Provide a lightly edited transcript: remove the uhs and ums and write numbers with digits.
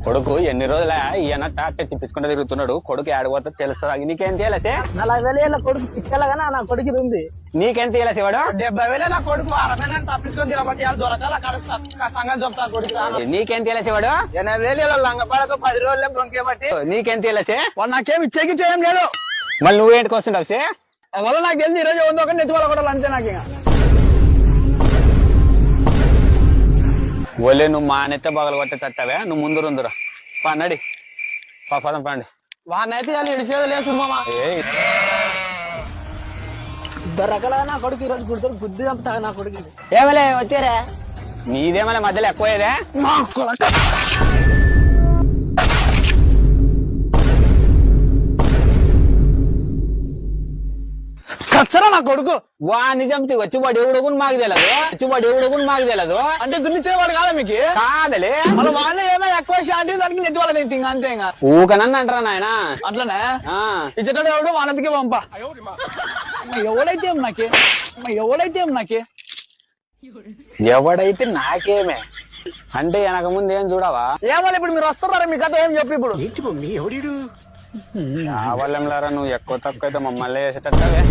కొడుకు ఎన్ని రోజుల ఈయన టాక్టర్ తిప్పించుకుంటూ తిరుగుతున్నాడు. కొడుకు ఆడిపోతే తెలుస్తుంది. నీకేం తెలిసే? 40,000 కొడుకు సిక్కలగానే నా కొడుకు ఉంది. నీకేం తెలిసి వాడు? 70,000 నా కొడుకు తప్పించుకొని తిరగబట్టి దొరకాల సంగతి చెప్తాను కొడుకు. నీకేం తెలిసి వాడు? 80,000 లంగపడకు 10 రోజులే బొంకేబట్టి. నీకేం తెలిసే? వాడు నాకేం ఇచ్చేకి చేయం లేదు. మళ్ళీ నువ్వేంటికి వస్తుంటావు సే? వల్ల నాకు తెలిసి ఈరోజు ఉందో ఒకటి నెత్తి వాళ్ళ కూడా అంతే నాకు. ఒలే నువ్వు మా నెత్త బగలు కొట్టేటట్టవే. నువ్వు ముందు రుందురా నడి పదం పండి. వాడినైతే కానీ ఇడిచేది లేదు మామ. ఇద్దరు రకాల నా కొడుకు ఈరోజు గుర్తు బుద్ధి చంపుతా నా కొడుకు. ఏమలే వచ్చారా? నీదేమలే మధ్యలో ఎక్కువదే. సచ్చరా నా కొడుకు. వా నిజం వచ్చివాడు ఎవడుగుని మాకు తెలియదు. అంటే దున్నిచ్చేవాడు కాదా మీకు? కాదలే మళ్ళీ వాళ్ళు ఏమో ఎక్కువ షాంటి దానికి నెత్తి వాళ్ళ నెత్తి అంతే. ఇంకా ఊకనన్ను అంటారా నాయన? అట్లనే ఇచ్చేటోడు ఎవడు వానతికి పంప. ఎవడైతే నాకే ఎవడైతే నాకేమే అంటే వెనక ముందు ఏం చూడవా? ఏమో ఇప్పుడు మీరు వస్తున్నారా? మీ కథ ఏం చెప్పి ఇప్పుడు కావాలంలారా నువ్వు ఎక్కువ తక్కువ అయితే మమ్మల్ని వేసేటట్టవే.